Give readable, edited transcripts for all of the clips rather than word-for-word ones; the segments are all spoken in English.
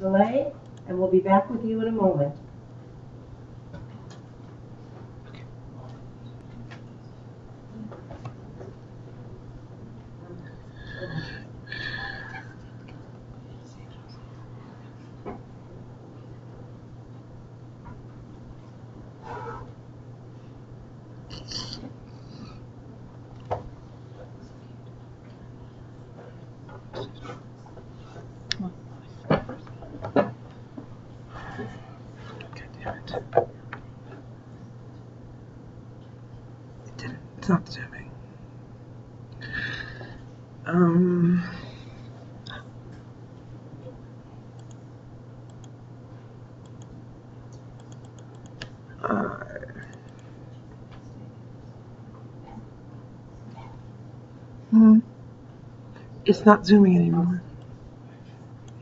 delay, and we'll be back with you in a moment. It's not zooming. It's not zooming anymore.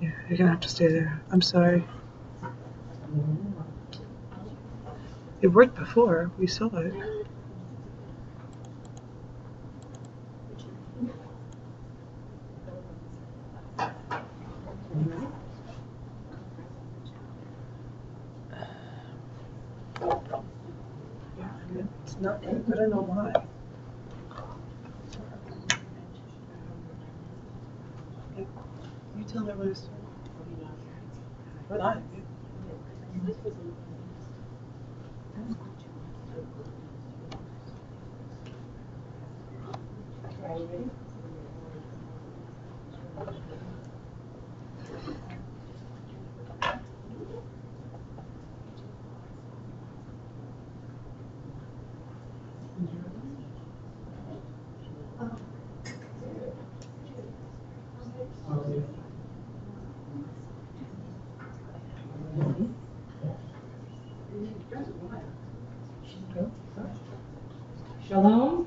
Yeah, you're gonna have to stay there. I'm sorry. It worked before. We saw it. It's not. I don't know why. You tell me what it's doing. Live. Shalom.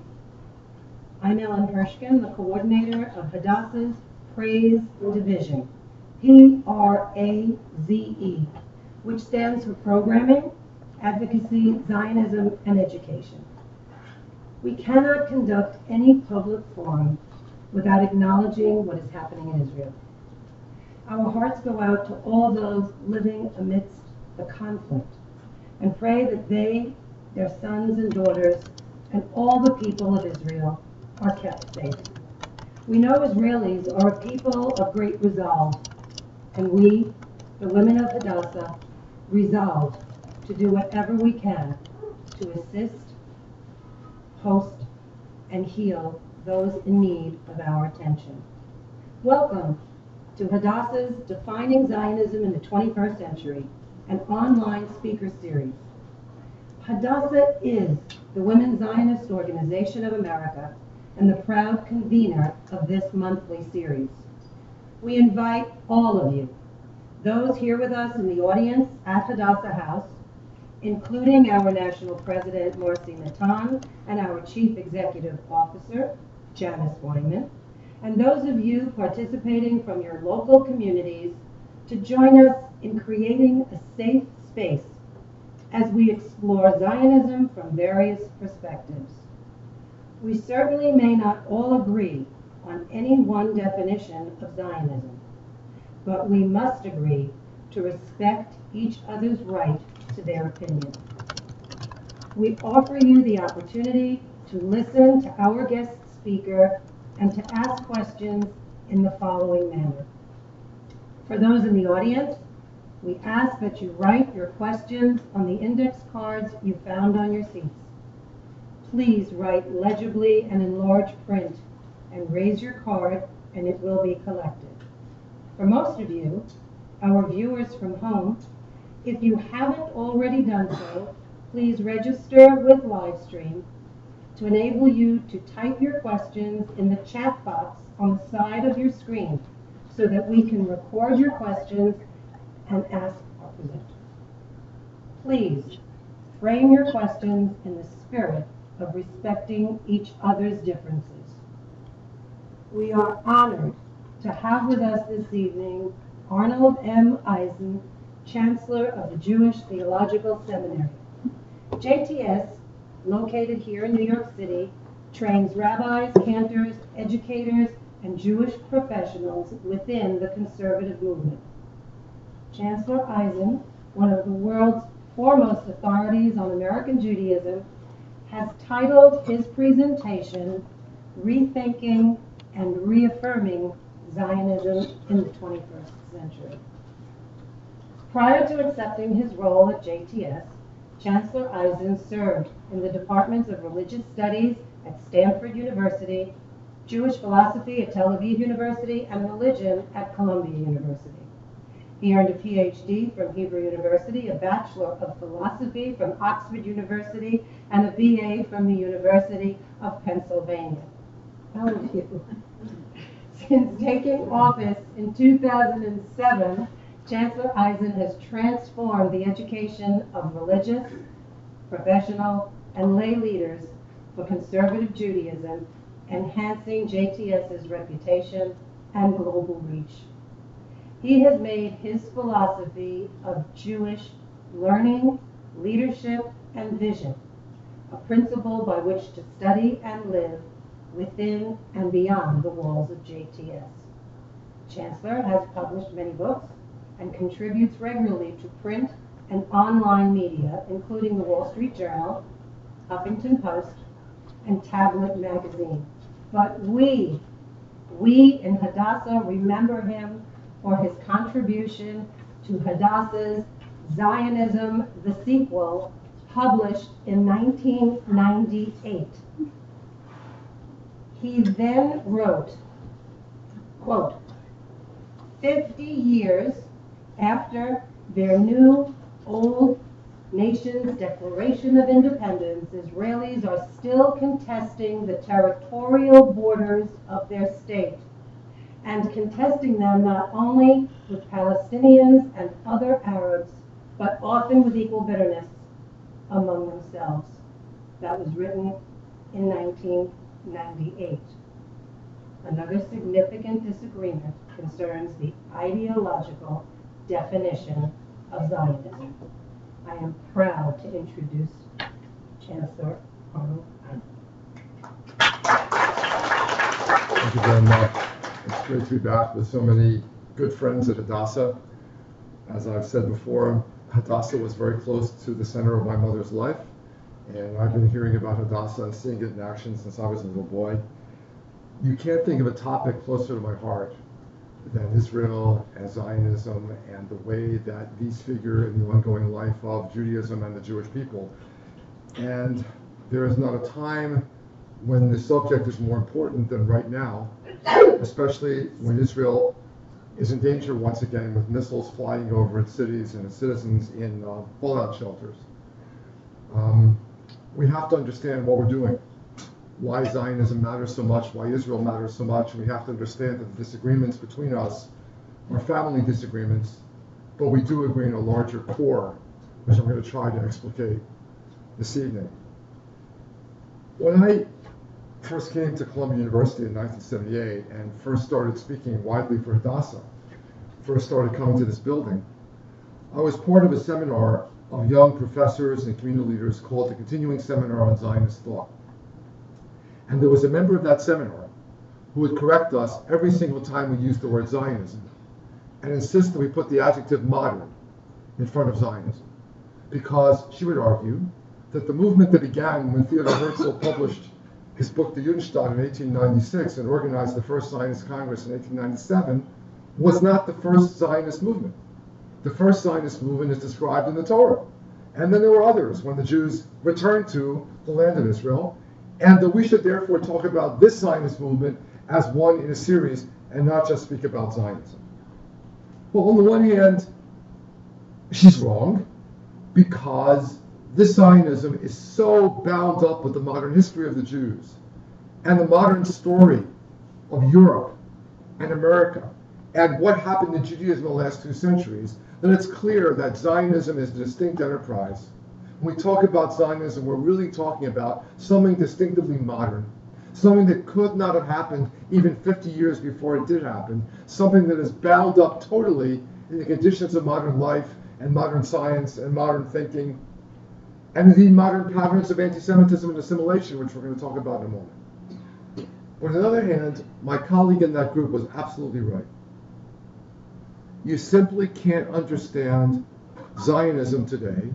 I'm Ellen Hershkin, the coordinator of Hadassah's Praise Division, PRAZE, which stands for Programming, Advocacy, Zionism, and Education. We cannot conduct any public forum without acknowledging what is happening in Israel. Our hearts go out to all those living amidst the conflict and pray that they, their sons and daughters, and all the people of Israel are kept safe. We know Israelis are a people of great resolve, and we, the women of Hadassah, resolve to do whatever we can to assist, host, and heal those in need of our attention. Welcome to Hadassah's Defining Zionism in the 21st Century, an online speaker series. Hadassah is the Women's Zionist Organization of America and the proud convener of this monthly series. We invite all of you, those here with us in the audience at Hadassah House, including our National President, Marcy Natan, and our Chief Executive Officer, Janice Weinman, and those of you participating from your local communities to join us in creating a safe space as we explore Zionism from various perspectives. We certainly may not all agree on any one definition of Zionism, but we must agree to respect each other's right to their opinion. We offer you the opportunity to listen to our guest speaker and to ask questions in the following manner. For those in the audience, we ask that you write your questions on the index cards you found on your seats. Please write legibly and in large print and raise your card and it will be collected. For most of you, our viewers from home, if you haven't already done so, please register with Livestream to enable you to type your questions in the chat box on the side of your screen so that we can record your questions and ask our presenter. Please frame your questions in the spirit of respecting each other's differences. We are honored to have with us this evening Arnold M. Eisen, Chancellor of the Jewish Theological Seminary. JTS, located here in New York City, trains rabbis, cantors, educators, and Jewish professionals within the conservative movement. Chancellor Eisen, one of the world's foremost authorities on American Judaism, has titled his presentation, Rethinking and Reaffirming Zionism in the 21st Century. Prior to accepting his role at JTS, Chancellor Eisen served in the departments of Religious Studies at Stanford University, Jewish Philosophy at Tel Aviv University, and Religion at Columbia University. He earned a PhD from Hebrew University, a Bachelor of Philosophy from Oxford University, and a BA from the University of Pennsylvania. How are you? Since taking office in 2007, Chancellor Eisen has transformed the education of religious, professional, and lay leaders for conservative Judaism, enhancing JTS's reputation and global reach. He has made his philosophy of Jewish learning, leadership, and vision a principle by which to study and live within and beyond the walls of JTS. Chancellor has published many books and contributes regularly to print and online media, including the Wall Street Journal, Huffington Post, and Tablet Magazine. But we in Hadassah remember him for his contribution to Hadassah's Zionism, the sequel, published in 1998. He then wrote, quote, 50 years after their new old nation's declaration of independence, Israelis are still contesting the territorial borders of their state, and contesting them not only with Palestinians and other Arabs, but often with equal bitterness among themselves. That was written in 1998. Another significant disagreement concerns the ideological definition of Zionism. I am proud to introduce Chancellor Arnold Eisen. Thank you very much. It's great to be back with so many good friends at Hadassah. As I've said before, Hadassah was very close to the center of my mother's life, and I've been hearing about Hadassah and seeing it in action since I was a little boy. You can't think of a topic closer to my heart than Israel and Zionism and the way that these figure in the ongoing life of Judaism and the Jewish people. And there is not a time when the subject is more important than right now, especially when Israel is in danger once again with missiles flying over its cities and its citizens in fallout shelters. We have to understand what we're doing, why Zionism matters so much, why Israel matters so much. We have to understand that the disagreements between us are family disagreements, but we do agree on a larger core, which I'm going to try to explicate this evening. When I first came to Columbia University in 1978 and first started speaking widely for Hadassah, first started coming to this building, I was part of a seminar of young professors and community leaders called the Continuing Seminar on Zionist Thought. And there was a member of that seminar who would correct us every single time we used the word Zionism and insist that we put the adjective modern in front of Zionism, because she would argue that the movement that began when Theodor Herzl published his book, The Judenstaat, in 1896 and organized the first Zionist Congress in 1897 was not the first Zionist movement. The first Zionist movement is described in the Torah. And then there were others when the Jews returned to the land of Israel, and that we should therefore talk about this Zionist movement as one in a series and not just speak about Zionism. Well, on the one hand, she's wrong, because this Zionism is so bound up with the modern history of the Jews and the modern story of Europe and America and what happened in Judaism in the last 2 centuries, that it's clear that Zionism is a distinct enterprise. When we talk about Zionism, we're really talking about something distinctively modern, something that could not have happened even 50 years before it did happen, something that is bound up totally in the conditions of modern life and modern science and modern thinking, and indeed modern patterns of anti-Semitism and assimilation, which we're going to talk about in a moment. But on the other hand, my colleague in that group was absolutely right. you simply can't understand Zionism today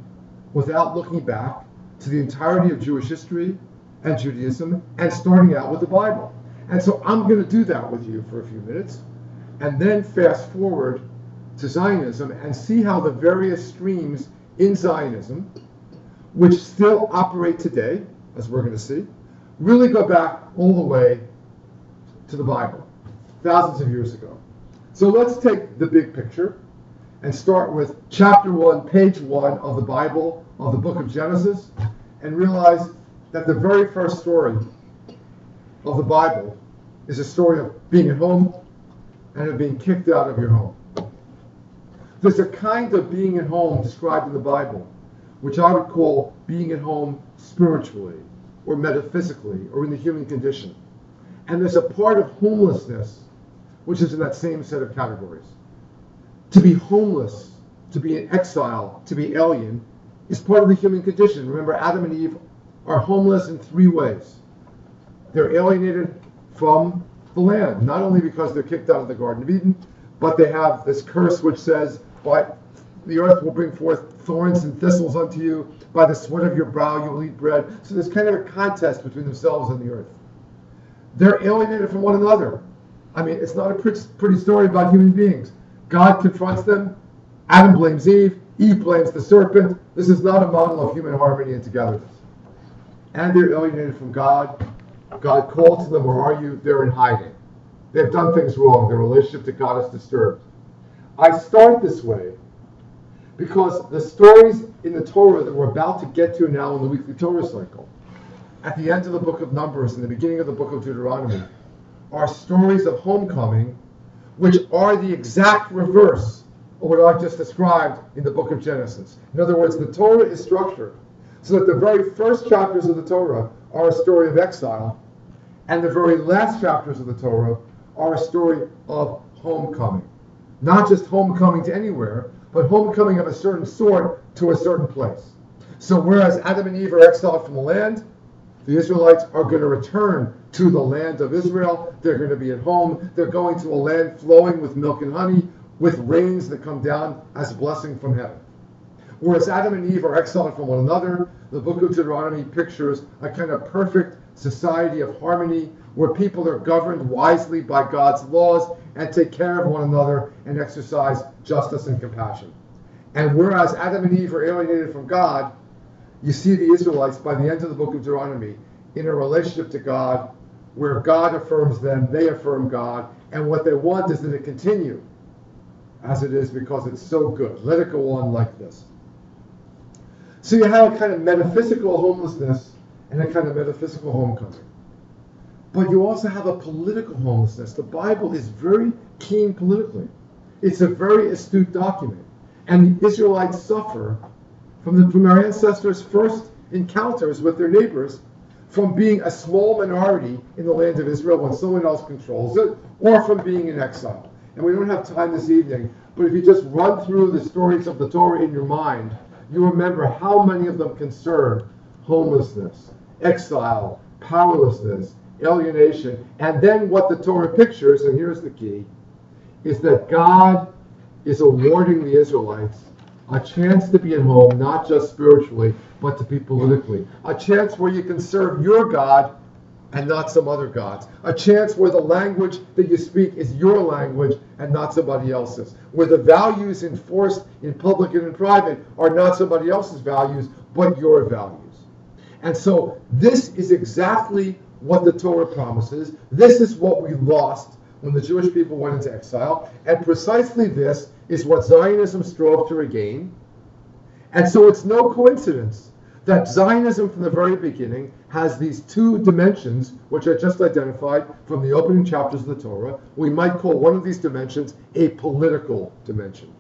without looking back to the entirety of Jewish history and Judaism and starting out with the Bible. And so I'm going to do that with you for a few minutes and then fast forward to Zionism and see how the various streams in Zionism, which still operate today, as we're going to see, really go back all the way to the Bible, thousands of years ago. So let's take the big picture and start with chapter 1, page 1 of the Bible, of the book of Genesis, and realize that the very first story of the Bible is a story of being at home and of being kicked out of your home. There's a kind of being at home described in the Bible, which I would call being at home spiritually or metaphysically or in the human condition. And there's a part of homelessness which is in that same set of categories. To be homeless, to be in exile, to be alien, is part of the human condition. Remember, Adam and Eve are homeless in three ways. They're alienated from the land, not only because they're kicked out of the Garden of Eden, but they have this curse which says, "But the earth will bring forth thorns and thistles unto you. By the sweat of your brow you will eat bread." So there's kind of a contest between themselves and the earth. They're alienated from one another. I mean, it's not a pretty story about human beings. God confronts them. Adam blames Eve. Eve blames the serpent. This is not a model of human harmony and togetherness. And they're alienated from God. God called to them, "Where are you?" They're in hiding. They've done things wrong. Their relationship to God is disturbed. I start this way because the stories in the Torah that we're about to get to now in the weekly Torah cycle, at the end of the book of Numbers and the beginning of the book of Deuteronomy, are stories of homecoming, which are the exact reverse of what I've just described in the book of Genesis. In other words, the Torah is structured so that the very first chapters of the Torah are a story of exile, and the very last chapters of the Torah are a story of homecoming. Not just homecoming to anywhere, but homecoming of a certain sort to a certain place. So whereas Adam and Eve are exiled from the land, the Israelites are going to return to the land of Israel. They're going to be at home. They're going to a land flowing with milk and honey, with rains that come down as a blessing from heaven. Whereas Adam and Eve are exiled from one another, the book of Deuteronomy pictures a kind of perfect society of harmony where people are governed wisely by God's laws and take care of one another and exercise justice and compassion. And whereas Adam and Eve are alienated from God, you see the Israelites by the end of the book of Deuteronomy in a relationship to God where God affirms them, they affirm God, and what they want is that it continue as it is because it's so good. Let it go on like this. So you have a kind of metaphysical homelessness and a kind of metaphysical homecoming. But you also have a political homelessness. The Bible is very keen politically. It's a very astute document. And the Israelites suffer from their ancestors' first encounters with their neighbors, from being a small minority in the land of Israel when someone else controls it, or from being in exile. And we don't have time this evening, but if you just run through the stories of the Torah in your mind, you remember how many of them concern homelessness, exile, powerlessness, alienation, and then what the Torah pictures, and here's the key, is that God is awarding the Israelites a chance to be at home, not just spiritually, but to be politically. A chance where you can serve your God and not some other gods. A chance where the language that you speak is your language and not somebody else's. Where the values enforced in public and in private are not somebody else's values, but your values. And so this is exactly what the Torah promises. This is what we lost when the Jewish people went into exile. And precisely this is what Zionism strove to regain. And so it's no coincidence that Zionism from the very beginning has these two dimensions, which I just identified from the opening chapters of the Torah. We might call one of these dimensions a political dimension.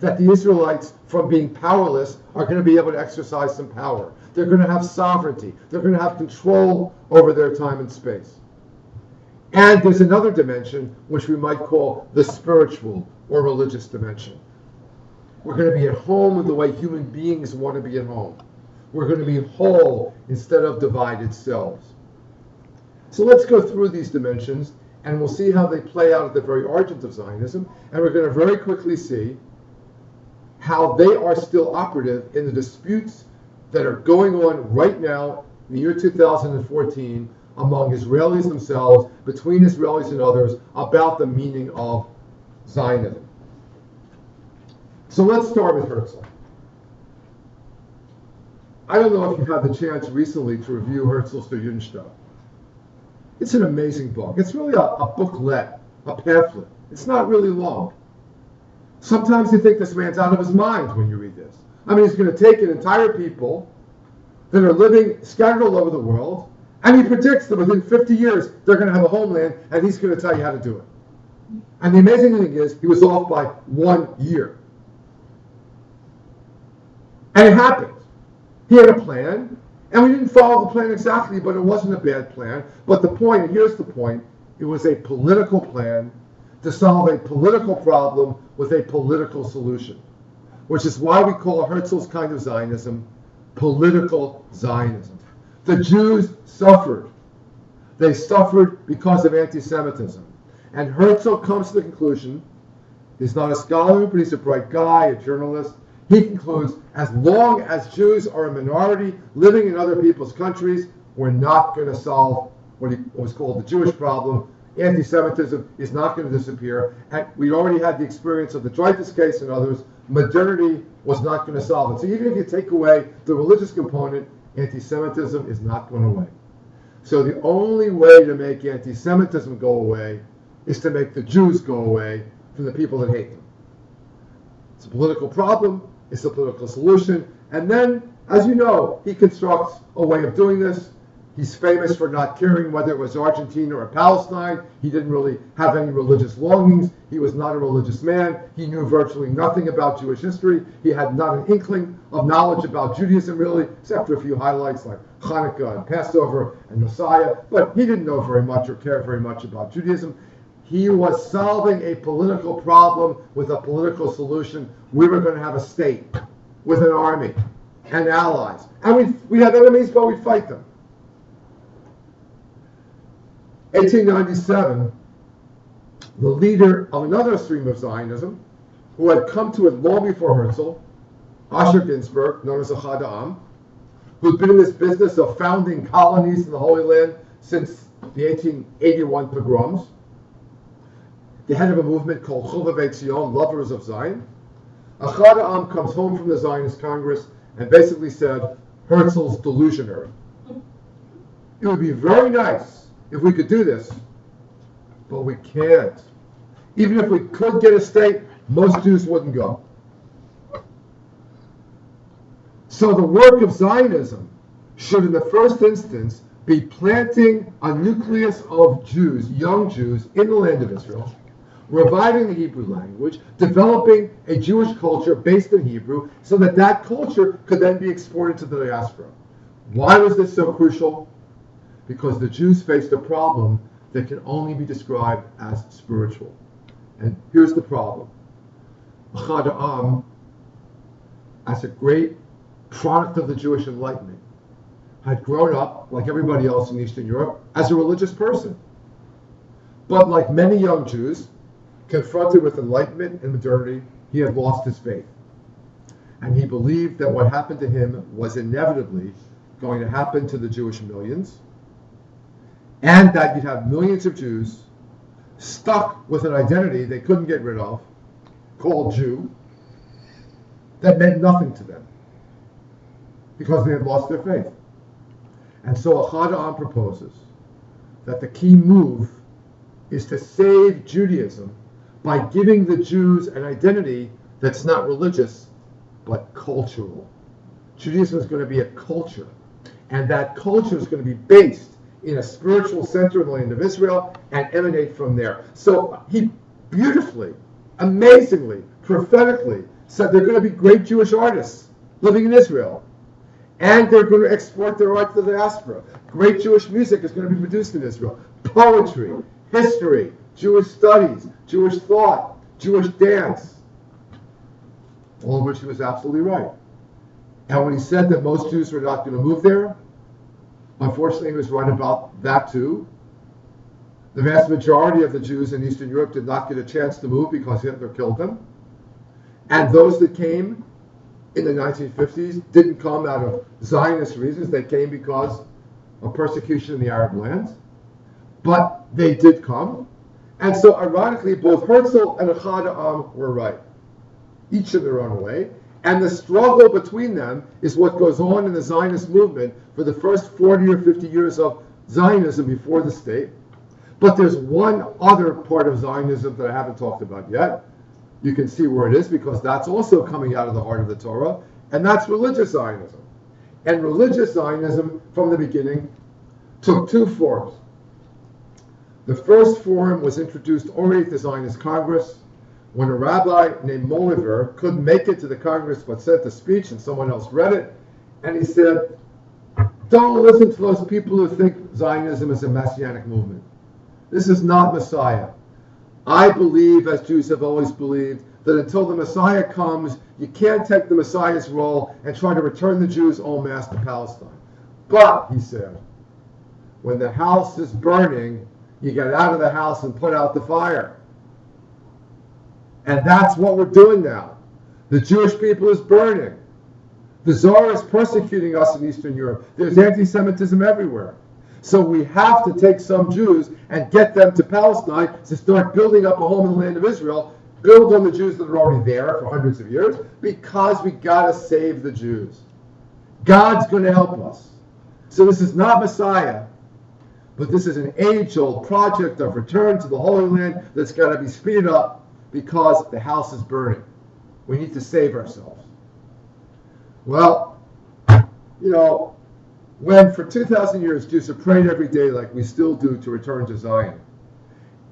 That the Israelites, from being powerless, are going to be able to exercise some power. They're going to have sovereignty. They're going to have control over their time and space. And there's another dimension, which we might call the spiritual or religious dimension. We're going to be at home in the way human beings want to be at home. We're going to be whole instead of divided selves. So let's go through these dimensions and we'll see how they play out at the very origins of Zionism, and we're going to very quickly see how they are still operative in the disputes that are going on right now in the year 2014 among Israelis themselves, between Israelis and others, about the meaning of Zionism. So let's start with Herzl. I don't know if you've had the chance recently to review Herzl's Der Jüngste. It's an amazing book. It's really a booklet, a pamphlet. It's not really long. Sometimes you think this man's out of his mind when you read this. I mean, he's going to take an entire people that are living scattered all over the world, and he predicts that within 50 years they're going to have a homeland, and he's going to tell you how to do it. And the amazing thing is, he was off by 1 year. And it happened. He had a plan, and we didn't follow the plan exactly, but it wasn't a bad plan. But the point, and here's the point, it was a political plan to solve a political problem with a political solution, which is why we call Herzl's kind of Zionism political Zionism. The Jews suffered. They suffered because of anti-Semitism. And Herzl comes to the conclusion, he's not a scholar, but he's a bright guy, a journalist. He concludes, as long as Jews are a minority living in other people's countries, we're not going to solve what was called the Jewish problem. Anti-Semitism is not going to disappear. And we already had the experience of the Dreyfus case and others. Modernity was not going to solve it. So even if you take away the religious component, anti-Semitism is not going away. So the only way to make anti-Semitism go away is to make the Jews go away from the people that hate them. It's a political problem. It's a political solution. And then, as you know, he constructs a way of doing this. He's famous for not caring whether it was Argentina or Palestine. He didn't really have any religious longings. He was not a religious man. He knew virtually nothing about Jewish history. He had not an inkling of knowledge about Judaism, really, except for a few highlights like Hanukkah and Passover and Messiah. But he didn't know very much or care very much about Judaism. He was solving a political problem with a political solution. We were going to have a state with an army and allies. And we have enemies, but we fight them. 1897, the leader of another stream of Zionism, who had come to it long before Herzl, Asher Ginsburg, known as Echad Ha'am, who'd been in this business of founding colonies in the Holy Land since the 1881 pogroms, the head of a movement called Chovevei Zion, Lovers of Zion. Echad Ha'am comes home from the Zionist Congress and basically said, Herzl's delusionary. It would be very nice if we could do this, but we can't. Even if we could get a state, most Jews wouldn't go. So the work of Zionism should, in the first instance, be planting a nucleus of Jews, young Jews, in the land of Israel, reviving the Hebrew language, developing a Jewish culture based in Hebrew, so that that culture could then be exported to the diaspora. Why was this so crucial? Because the Jews faced a problem that can only be described as spiritual. And here's the problem. Echad Ha'am, as a great product of the Jewish Enlightenment, had grown up, like everybody else in Eastern Europe, as a religious person. But like many young Jews, confronted with enlightenment and modernity, he had lost his faith. And he believed that what happened to him was inevitably going to happen to the Jewish millions, and that you'd have millions of Jews stuck with an identity they couldn't get rid of, called Jew, that meant nothing to them, because they had lost their faith. And so Echad Ha'am proposes that the key move is to save Judaism by giving the Jews an identity that's not religious, but cultural. Judaism is going to be a culture, and that culture is going to be based in a spiritual center in the land of Israel and emanate from there. So he beautifully, amazingly, prophetically said they're going to be great Jewish artists living in Israel. And they're going to export their art to the diaspora. Great Jewish music is going to be produced in Israel. Poetry, history, Jewish studies, Jewish thought, Jewish dance. All of which he was absolutely right. And when he said that most Jews were not going to move there, unfortunately he was right about that too. The vast majority of the Jews in Eastern Europe did not get a chance to move because Hitler killed them. And those that came in the 1950s didn't come out of Zionist reasons. They came because of persecution in the Arab lands. But they did come. And so, ironically, both Herzl and Ahad Ha'am were right, each in their own way. And the struggle between them is what goes on in the Zionist movement for the first 40 or 50 years of Zionism before the state. But there's one other part of Zionism that I haven't talked about yet. You can see where it is because that's also coming out of the heart of the Torah, and that's religious Zionism. And religious Zionism, from the beginning, took two forms. The first form was introduced already at the Zionist Congress when a rabbi named Moliver couldn't make it to the Congress but sent a speech and someone else read it, and he said, don't listen to those people who think Zionism is a messianic movement. This is not Messiah. I believe, as Jews have always believed, that until the Messiah comes, you can't take the Messiah's role and try to return the Jews en masse to Palestine. But, he said, when the house is burning, you get out of the house and put out the fire. And that's what we're doing now. The Jewish people is burning. The Tsar is persecuting us in Eastern Europe. There's anti-Semitism everywhere. So we have to take some Jews and get them to Palestine to start building up a home in the land of Israel, build on the Jews that are already there for hundreds of years, because we got to save the Jews. God's going to help us. So this is not Messiah, but this is an age-old project of return to the Holy Land that's got to be speeded up because the house is burning. We need to save ourselves. Well, when for 2,000 years Jews have prayed every day like we still do to return to Zion.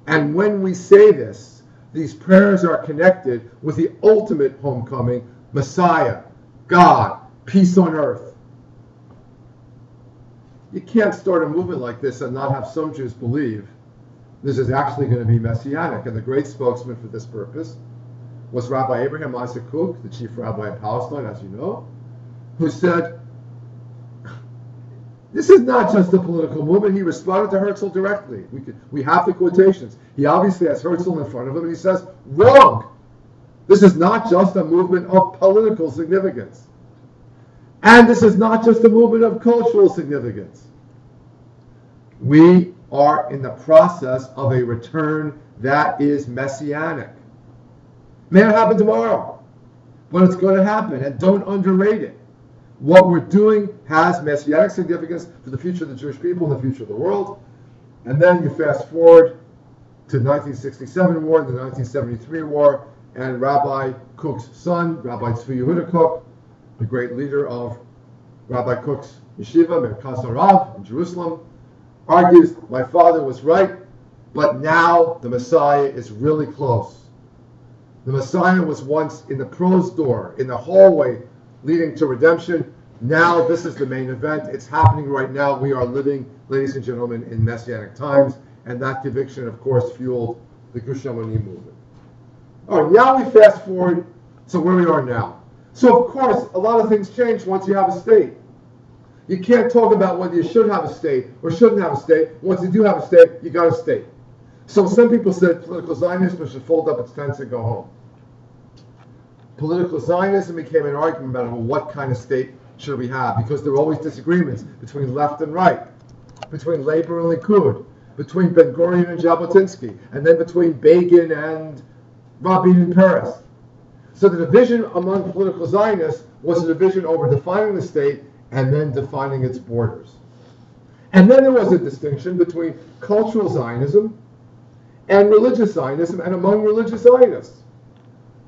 And when we say this, these prayers are connected with the ultimate homecoming, Messiah, God, peace on earth. You can't start a movement like this and not have some Jews believe this is actually going to be messianic. And the great spokesman for this purpose was Rabbi Abraham Isaac Kook, the chief rabbi of Palestine, as you know, who said, this is not just a political movement. He responded to Herzl directly. We have the quotations. He obviously has Herzl in front of him, and he says, wrong. This is not just a movement of political significance. And this is not just a movement of cultural significance. We are in the process of a return that is messianic. May not happen tomorrow, but it's going to happen, and don't underrate it. What we're doing has messianic significance for the future of the Jewish people and the future of the world. And then you fast forward to the 1967 war, the 1973 war, and Rabbi Kook's son, Rabbi Tzvi Yehuda Kook, the great leader of Rabbi Kook's yeshiva, Merkaz Harav in Jerusalem, argues, my father was right, but now the Messiah is really close. The Messiah was once in the prose door, in the hallway leading to redemption. Now this is the main event. It's happening right now. We are living, ladies and gentlemen, in messianic times, and that conviction, of course, fueled the Gush Emunim movement. All right, now we fast forward to where we are now. So, of course, a lot of things change once you have a state. You can't talk about whether you should have a state or shouldn't have a state. Once you do have a state, you got a state. So some people said political Zionism should fold up its tents and go home. Political Zionism became an argument about what kind of state should we have, because there were always disagreements between left and right, between Labor and Likud, between Ben Gurion and Jabotinsky, and then between Begin and Rabin and Peres. So the division among political Zionists was a division over defining the state and then defining its borders. And then there was a distinction between cultural Zionism and religious Zionism, and among religious Zionists.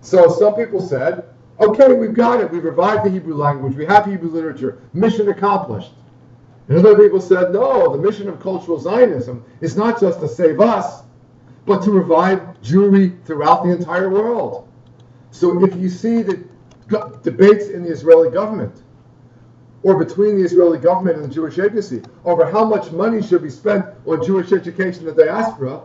So some people said, okay, we've got it. We've revived the Hebrew language. We have Hebrew literature. Mission accomplished. And other people said, no, the mission of cultural Zionism is not just to save us, but to revive Jewry throughout the entire world. So if you see the debates in the Israeli government, or between the Israeli government and the Jewish agency, over how much money should be spent on Jewish education in the diaspora,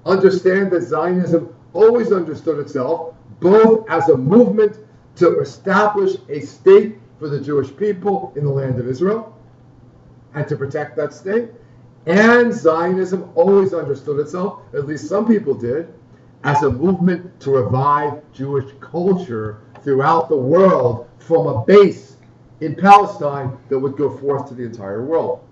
understand that Zionism always understood itself both as a movement to establish a state for the Jewish people in the land of Israel and to protect that state, And Zionism always understood itself, at least some people did, as a movement to revive Jewish culture throughout the world from a base in Palestine that would go forth to the entire world.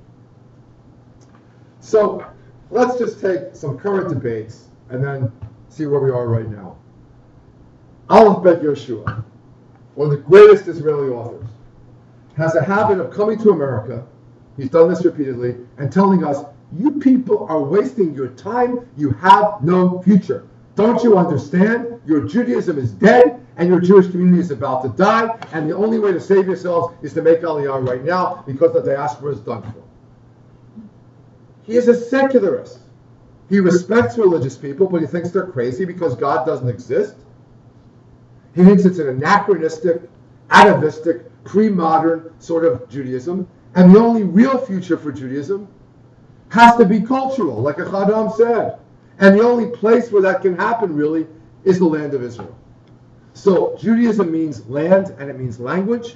So let's just take some current debates and then see where we are right now. Aleph Bet Yehoshua, one of the greatest Israeli authors, has a habit of coming to America, he's done this repeatedly, and telling us, you people are wasting your time, you have no future. Don't you understand? Your Judaism is dead, and your Jewish community is about to die, and the only way to save yourselves is to make Aliyah right now, because the diaspora is done for. He is a secularist. He respects religious people, but he thinks they're crazy because God doesn't exist. He thinks it's an anachronistic, atavistic, pre-modern sort of Judaism, and the only real future for Judaism has to be cultural, like Adam said. And the only place where that can happen, really, is the land of Israel. So Judaism means land, and it means language,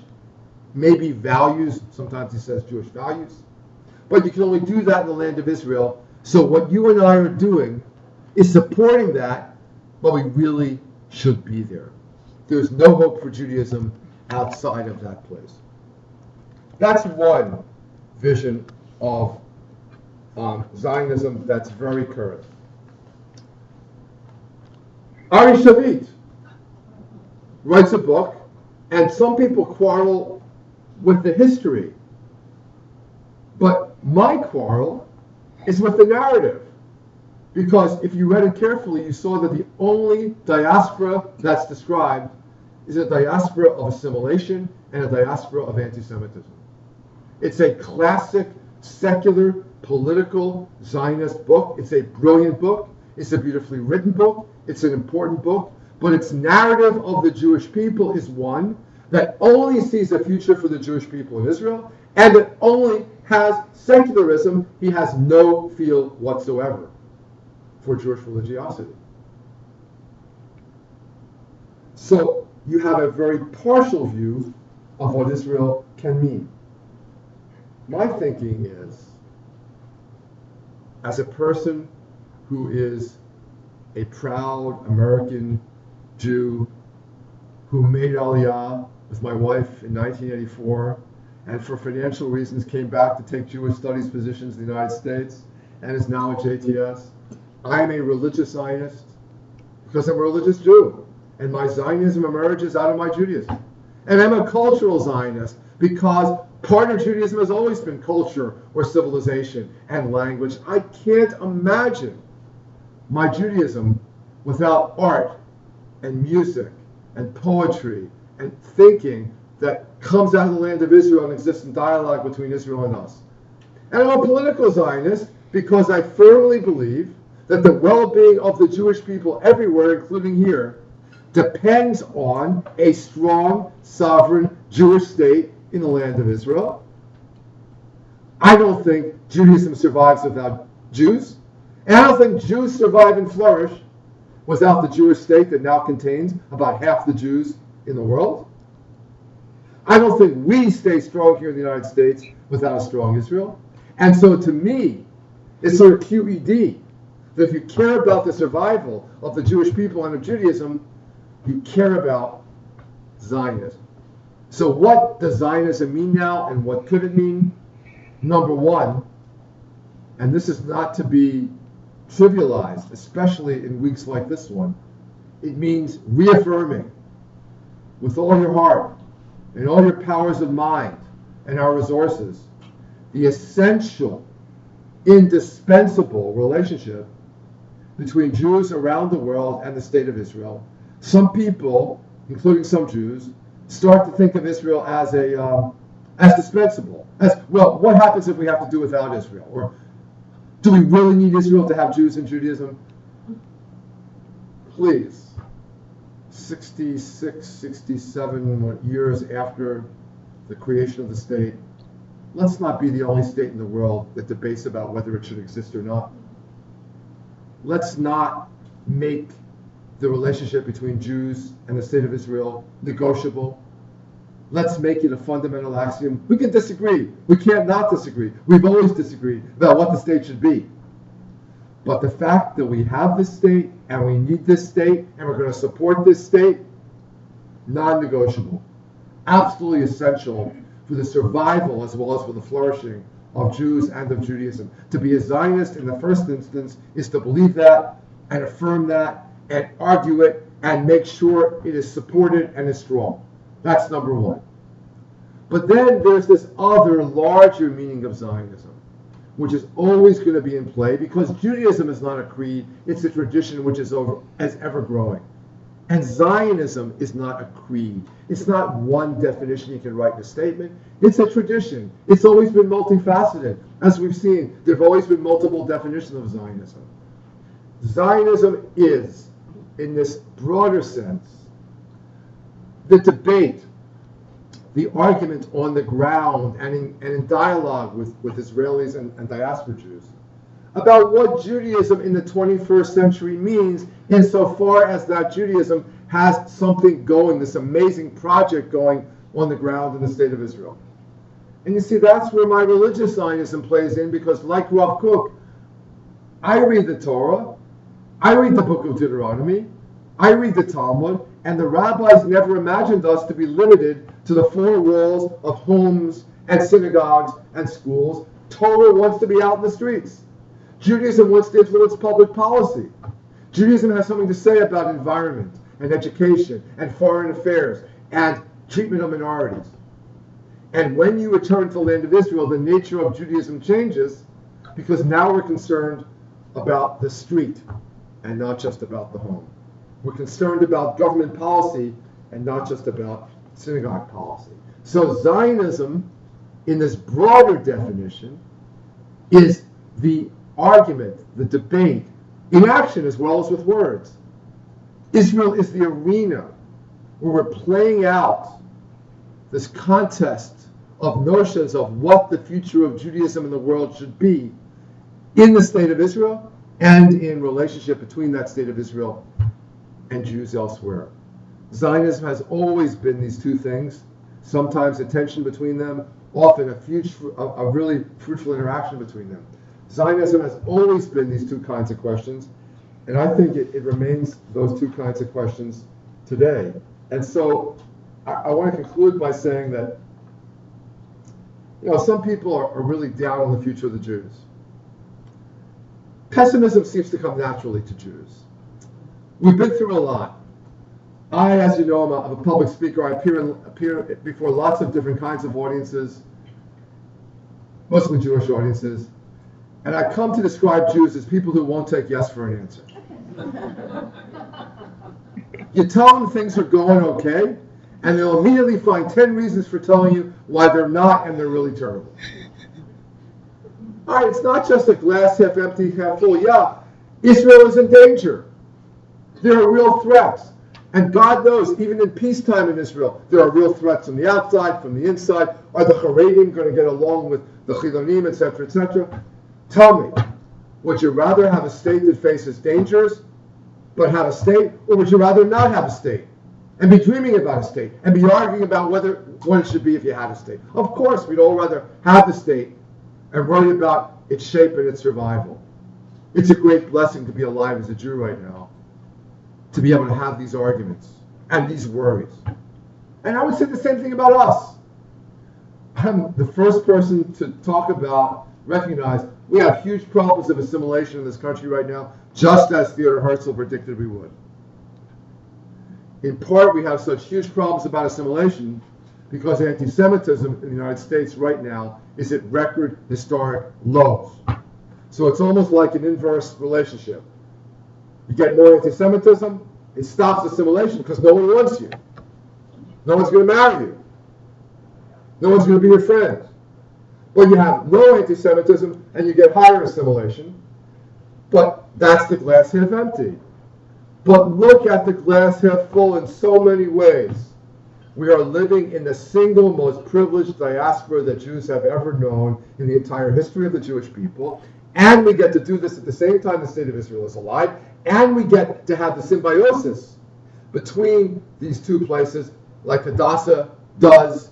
maybe values. Sometimes he says Jewish values. But you can only do that in the land of Israel. So what you and I are doing is supporting that, but we really should be there. There's no hope for Judaism outside of that place. That's one vision of Zionism that's very current. Ari Shavit writes a book, and some people quarrel with the history. But my quarrel is with the narrative. Because if you read it carefully, you saw that the only diaspora that's described is a diaspora of assimilation and a diaspora of anti-Semitism. It's a classic, secular, political Zionist book. It's a brilliant book. It's a beautifully written book. It's an important book. But its narrative of the Jewish people is one that only sees a future for the Jewish people in Israel, and that only has secularism. He has no feel whatsoever for Jewish religiosity. So you have a very partial view of what Israel can mean. My thinking is, as a person who is a proud American Jew who made Aliyah with my wife in 1984, and for financial reasons came back to take Jewish studies positions in the United States, and is now at JTS. I am a religious Zionist because I'm a religious Jew, and my Zionism emerges out of my Judaism. And I'm a cultural Zionist because part of Judaism has always been culture or civilization and language. I can't imagine my Judaism without art and music and poetry and thinking that comes out of the land of Israel and exists in dialogue between Israel and us. And I'm a political Zionist because I firmly believe that the well-being of the Jewish people everywhere, including here, depends on a strong, sovereign Jewish state in the land of Israel. I don't think Judaism survives without Jews. And I don't think Jews survive and flourish without the Jewish state that now contains about half the Jews in the world. I don't think we stay strong here in the United States without a strong Israel. And so to me, it's sort of QED, that if you care about the survival of the Jewish people and of Judaism, you care about Zionism. So what does Zionism mean now, and what could it mean? Number one, and this is not to be trivialized, especially in weeks like this one, it means reaffirming with all your heart and all your powers of mind and our resources the essential, indispensable relationship between Jews around the world and the state of Israel. Some people, including some Jews, start to think of Israel as dispensable. As, well, what happens if we have to do without Israel? Or do we really need Israel to have Jews in Judaism? Please, 66, 67 years after the creation of the state, let's not be the only state in the world that debates about whether it should exist or not. Let's not make the relationship between Jews and the state of Israel negotiable. Let's make it a fundamental axiom. We can disagree. We can't not disagree. We've always disagreed about what the state should be. But the fact that we have this state, and we need this state, and we're going to support this state, non-negotiable. Absolutely essential for the survival as well as for the flourishing of Jews and of Judaism. To be a Zionist in the first instance is to believe that and affirm that and argue it and make sure it is supported and is strong. That's number one. But then there's this other larger meaning of Zionism, which is always going to be in play because Judaism is not a creed, it's a tradition which is ever growing. And Zionism is not a creed. It's not one definition you can write in a statement. It's a tradition. It's always been multifaceted. As we've seen, there have always been multiple definitions of Zionism. Zionism is, in this broader sense, the debate, the argument on the ground and in dialogue with Israelis and diaspora Jews about what Judaism in the 21st century means insofar as that Judaism has something going, this amazing project going on the ground in the state of Israel. And you see, that's where my religious Zionism plays in, because like Rav Kook, I read the Torah, I read the book of Deuteronomy, I read the Talmud, and the rabbis never imagined us to be limited to the four walls of homes and synagogues and schools. Torah wants to be out in the streets. Judaism wants to influence public policy. Judaism has something to say about environment and education and foreign affairs and treatment of minorities. And when you return to the land of Israel, the nature of Judaism changes, because now we're concerned about the street and not just about the home. We're concerned about government policy and not just about synagogue policy. So Zionism, in this broader definition, is the argument, the debate, in action as well as with words. Israel is the arena where we're playing out this contest of notions of what the future of Judaism in the world should be in the state of Israel and in relationship between that state of Israel and Jews elsewhere. Zionism has always been these two things, sometimes a tension between them, often a really fruitful interaction between them. Zionism has always been these two kinds of questions, and I think it remains those two kinds of questions today. And so I want to conclude by saying that, some people are really down on the future of the Jews. Pessimism seems to come naturally to Jews. We've been through a lot. I, as you know, I'm a public speaker. I appear before lots of different kinds of audiences, mostly Jewish audiences. And I come to describe Jews as people who won't take yes for an answer. You tell them things are going okay, and they'll immediately find 10 reasons for telling you why they're not, and they're really terrible. All right, it's not just a glass half empty, half full. Yeah, Israel is in danger. There are real threats. And God knows, even in peacetime in Israel, there are real threats from the outside, from the inside. Are the Haredim going to get along with the Chilonim, etc., etc.? Tell me, would you rather have a state that faces dangers, but have a state, or would you rather not have a state, and be dreaming about a state, and be arguing about what it should be if you had a state? Of course, we'd all rather have the state and worry about its shape and its survival. It's a great blessing to be alive as a Jew right now, to be able to have these arguments and these worries. And I would say the same thing about us. I'm the first person to recognize we have huge problems of assimilation in this country right now, just as Theodor Herzl predicted we would. In part, we have such huge problems about assimilation because anti-Semitism in the United States right now is at record historic lows. So it's almost like an inverse relationship. You get more anti-Semitism, it stops assimilation because no one wants you. No one's going to marry you. No one's going to be your friend. But you have no anti-Semitism and you get higher assimilation. But that's the glass half empty. But look at the glass half full in so many ways. We are living in the single most privileged diaspora that Jews have ever known in the entire history of the Jewish people. And we get to do this at the same time the state of Israel is alive. And we get to have the symbiosis between these two places, like Hadassah does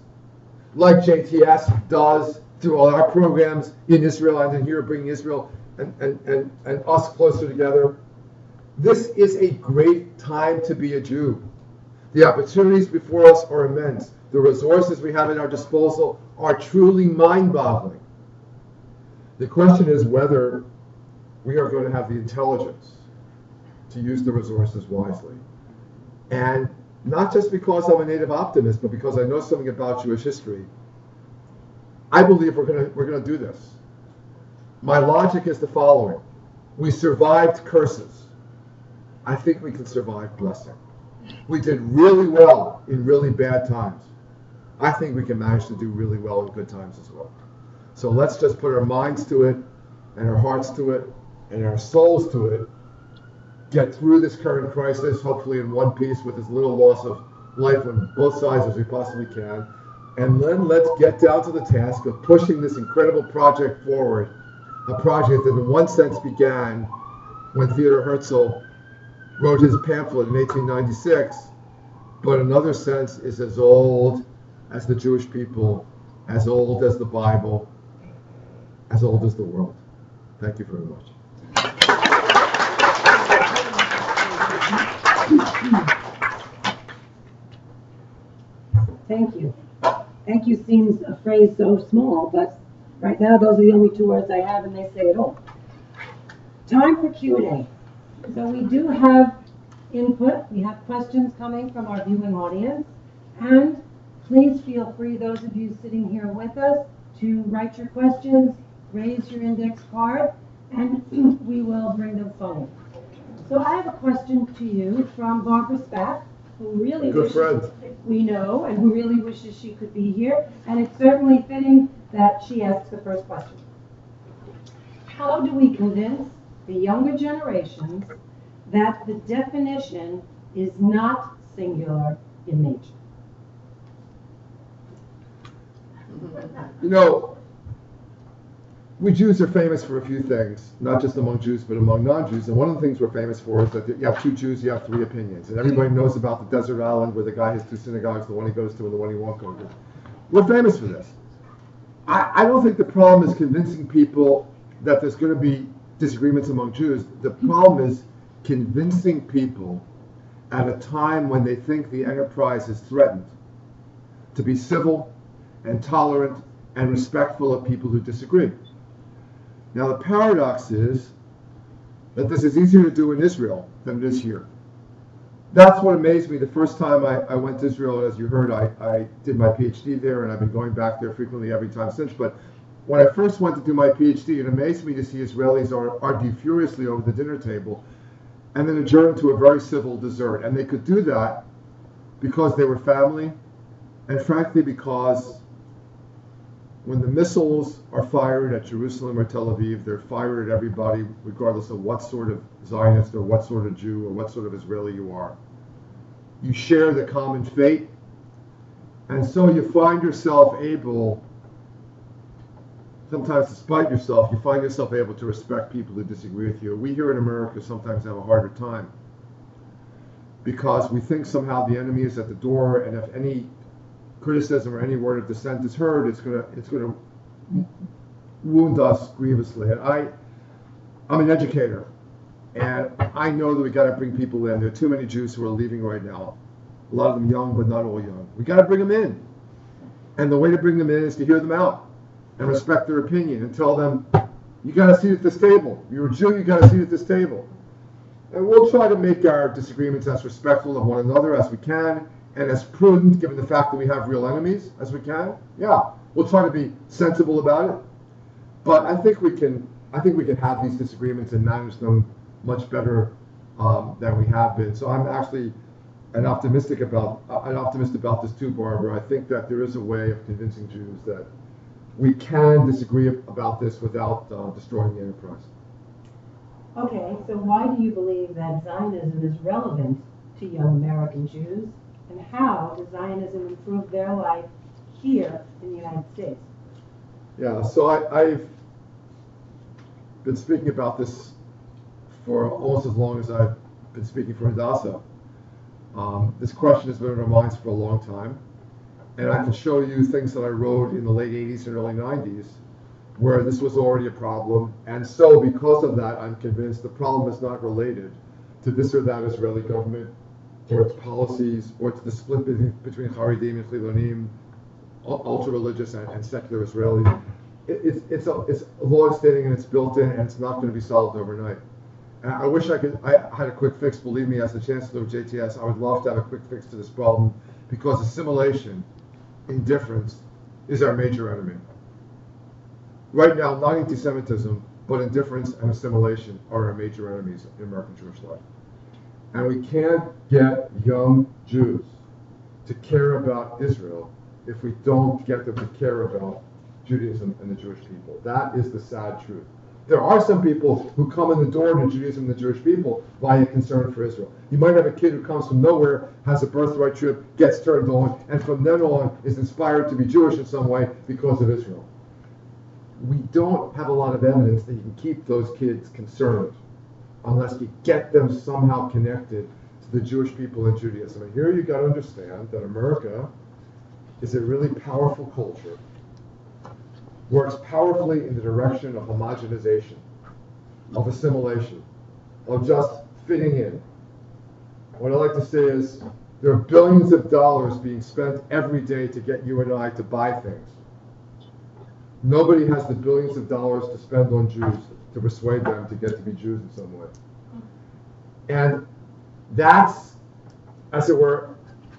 like JTS does through all our programs in Israel and in here, bringing Israel and us closer together. This is a great time to be a Jew. The opportunities before us are immense. The resources we have at our disposal are truly mind-boggling. The question is whether we are going to have the intelligence to use the resources wisely. And not just because I'm a native optimist, but because I know something about Jewish history, I believe we're going to do this. My logic is the following. We survived curses. I think we can survive blessing. We did really well in really bad times. I think we can manage to do really well in good times as well. So let's just put our minds to it, and our hearts to it, and our souls to it, get through this current crisis, hopefully in one piece with as little loss of life on both sides as we possibly can, and then let's get down to the task of pushing this incredible project forward, a project that in one sense began when Theodor Herzl wrote his pamphlet in 1896, but in another sense is as old as the Jewish people, as old as the Bible, as old as the world. Thank you very much. Thank you. Thank you seems a phrase so small, but right now those are the only two words I have, and they say it all. Time for Q&A. So we do have input. We have questions coming from our viewing audience. And please feel free, those of you sitting here with us, to write your questions, raise your index card, and we will bring them forward. So I have a question to you from Barbara Spack, who really wishes, we know, and who really wishes she could be here. And it's certainly fitting that she asks the first question. How do we convince the younger generations that the definition is not singular in nature? You know, we Jews are famous for a few things, not just among Jews, but among non-Jews. And one of the things we're famous for is that you have two Jews, you have three opinions. And everybody knows about the desert island where the guy has two synagogues, the one he goes to and the one he won't go to. We're famous for this. I don't think the problem is convincing people that there's going to be disagreements among Jews. The problem is convincing people at a time when they think the enterprise is threatened to be civil and tolerant and respectful of people who disagree. Now, the paradox is that this is easier to do in Israel than it is here. That's what amazed me the first time I went to Israel. As you heard, I did my PhD there, and I've been going back there frequently every time since. But when I first went to do my PhD, it amazed me to see Israelis argue furiously over the dinner table and then adjourn to a very civil dessert. And they could do that because they were family, and frankly because when the missiles are fired at Jerusalem or Tel Aviv, they're fired at everybody, regardless of what sort of Zionist or what sort of Jew or what sort of Israeli you are. You share the common fate, and so you find yourself able, sometimes despite yourself, you find yourself able to respect people who disagree with you. We here in America sometimes have a harder time because we think somehow the enemy is at the door, and if any criticism or any word of dissent is heard, it's going to wound us grievously. And I'm an educator, and I know that we got to bring people in. There are too many Jews who are leaving right now. A lot of them young, but not all young. We got to bring them in, and the way to bring them in is to hear them out and respect their opinion and tell them, you got a seat at this table. You're a Jew, you got a seat at this table. And we'll try to make our disagreements as respectful of one another as we can, and as prudent, given the fact that we have real enemies, as we can. Yeah, we'll try to be sensible about it. But I think we can have these disagreements and manage them much better than we have been. So I'm actually an optimist about this too, Barbara. I think that there is a way of convincing Jews that we can disagree about this without destroying the enterprise. Okay, so why do you believe that Zionism is relevant to young American Jews? And how does Zionism improve their life here in the United States? Yeah, so I've been speaking about this for almost as long as I've been speaking for Hadassah. This question has been in our minds for a long time. And I can show you things that I wrote in the late 80s and early 90s where this was already a problem. And so because of that, I'm convinced the problem is not related to this or that Israeli government or its policies or to the split between Haredim and Chilonim, ultra-religious and secular Israelis. It's long-standing and it's built in and it's not going to be solved overnight. And I wish I had a quick fix. Believe me, as the Chancellor of JTS, I would love to have a quick fix to this problem because assimilation, indifference, is our major enemy. Right now, not anti-Semitism, but indifference and assimilation are our major enemies in American Jewish life. And we can't get young Jews to care about Israel if we don't get them to care about Judaism and the Jewish people. That is the sad truth. There are some people who come in the door to Judaism and the Jewish people via concern for Israel. You might have a kid who comes from nowhere, has a birthright trip, gets turned on, and from then on is inspired to be Jewish in some way because of Israel. We don't have a lot of evidence that you can keep those kids concerned unless you get them somehow connected to the Jewish people and Judaism. And here you got to understand that America is a really powerful culture, works powerfully in the direction of homogenization, of assimilation, of just fitting in. What I like to say is there are billions of dollars being spent every day to get you and I to buy things. Nobody has the billions of dollars to spend on Jews to persuade them to get to be Jews in some way. And that's, as it were,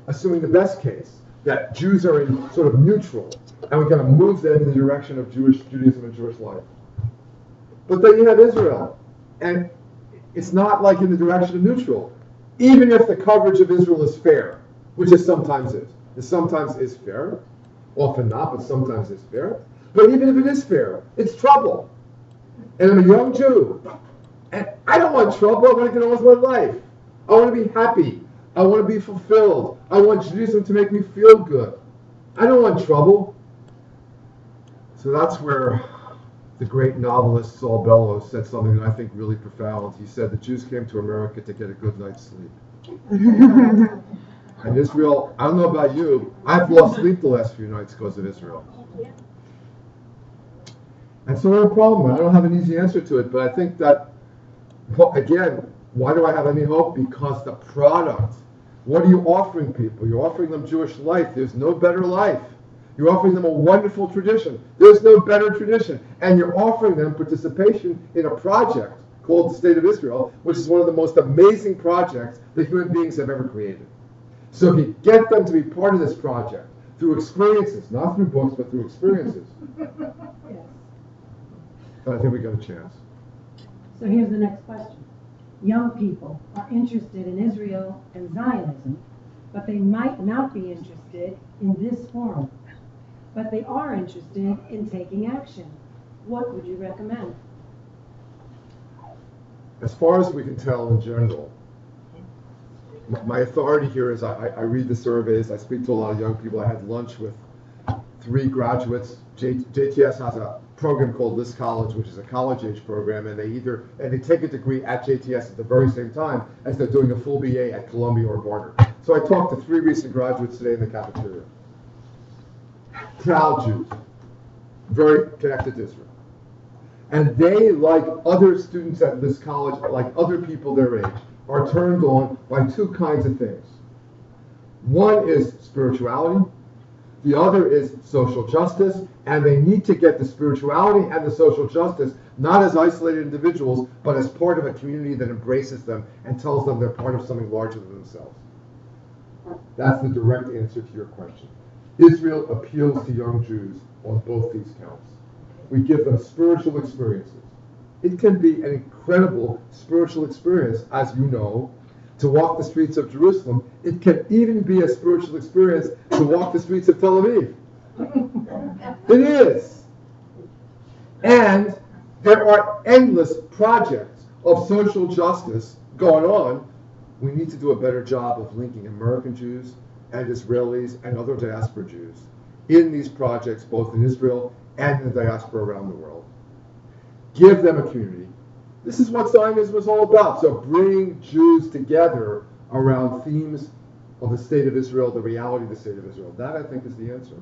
assuming the best case, that Jews are in sort of neutral, and we're going to move them in the direction of Judaism and Jewish life. But then you have Israel, and it's not like in the direction of neutral, even if the coverage of Israel is fair, which it sometimes is. It sometimes is fair, often not, but sometimes it's fair. But even if it is fair, it's trouble. And I'm a young Jew, and I don't want trouble. I want to get on with my life. I want to be happy. I want to be fulfilled. I want Judaism to make me feel good. I don't want trouble. So that's where the great novelist Saul Bellows said something that I think really profound. He said the Jews came to America to get a good night's sleep. And Israel, I don't know about you, I've lost sleep the last few nights because of Israel. And so I have a problem. I don't have an easy answer to it, but I think that, well, again, why do I have any hope? Because the product, what are you offering people? You're offering them Jewish life. There's no better life. You're offering them a wonderful tradition. There's no better tradition. And you're offering them participation in a project called the State of Israel, which is one of the most amazing projects that human beings have ever created. So if you get them to be part of this project through experiences, not through books, but through experiences, I think we got a chance. So here's the next question. Young people are interested in Israel and Zionism, but they might not be interested in this forum. But they are interested in taking action. What would you recommend? As far as we can tell in general, my authority here is I read the surveys, I speak to a lot of young people. I had lunch with 3 graduates. JTS has a program called List College, which is a college-age program, and they take a degree at JTS at the very same time as they're doing a full BA at Columbia or Barnard. So I talked to 3 recent graduates today in the cafeteria. Proud Jews, very connected to Israel. And they, like other students at this college, like other people their age, are turned on by 2 kinds of things. One is spirituality, the other is social justice, and they need to get the spirituality and the social justice not as isolated individuals, but as part of a community that embraces them and tells them they're part of something larger than themselves. That's the direct answer to your question. Israel appeals to young Jews on both these counts. We give them spiritual experiences. It can be an incredible spiritual experience, as you know, to walk the streets of Jerusalem. It can even be a spiritual experience to walk the streets of Tel Aviv. It is. And there are endless projects of social justice going on. We need to do a better job of linking American Jews and Israelis and other diaspora Jews in these projects, both in Israel and in the diaspora around the world. Give them a community. This is what Zionism is all about. So bring Jews together around themes of the state of Israel, the reality of the state of Israel. That, I think, is the answer.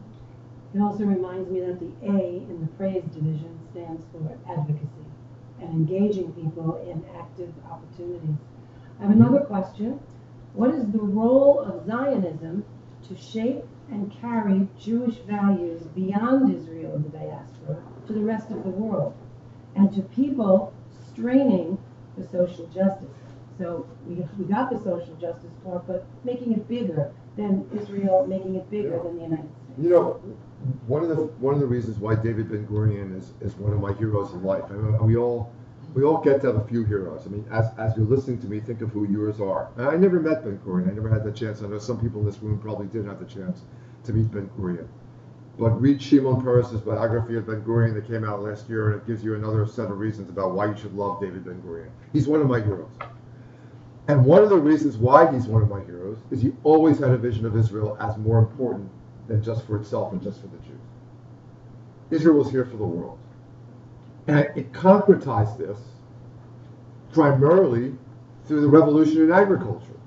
It also reminds me that the A in the praise division stands for advocacy and engaging people in active opportunities. I have another question. What is the role of Zionism to shape and carry Jewish values beyond Israel and the diaspora to the rest of the world and to people straining for social justice? So we got the social justice part, but making it bigger than Israel, making it bigger than the United States. You know, one of the reasons why David Ben Gurion is one of my heroes in life. I mean, we all get to have a few heroes. I mean, as you're listening to me, think of who yours are. And I never met Ben Gurion. I never had the chance. I know some people in this room probably did have the chance to meet Ben Gurion. But read Shimon Peres's biography of Ben Gurion that came out last year, and it gives you another set of reasons about why you should love David Ben Gurion. He's one of my heroes. And one of the reasons why he's one of my heroes is he always had a vision of Israel as more important than just for itself and just for the Jews. Israel was here for the world. And it concretized this primarily through the revolution in agriculture,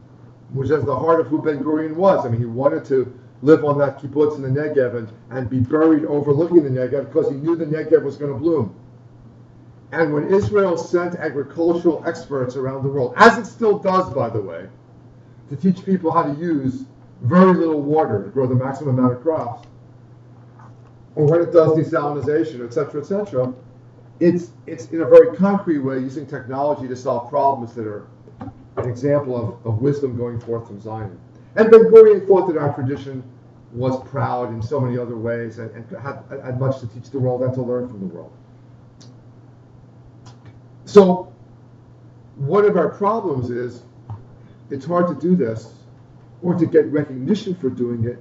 which is the heart of who Ben Gurion was. I mean, he wanted to live on that kibbutz in the Negev and be buried overlooking the Negev because he knew the Negev was going to bloom. And when Israel sent agricultural experts around the world, as it still does, by the way, to teach people how to use very little water to grow the maximum amount of crops, or when it does desalinization, et cetera, it's in a very concrete way using technology to solve problems that are an example of wisdom going forth from Zion. And Ben Gurion thought that our tradition was proud in so many other ways and had much to teach the world and to learn from the world. So one of our problems is it's hard to do this or to get recognition for doing it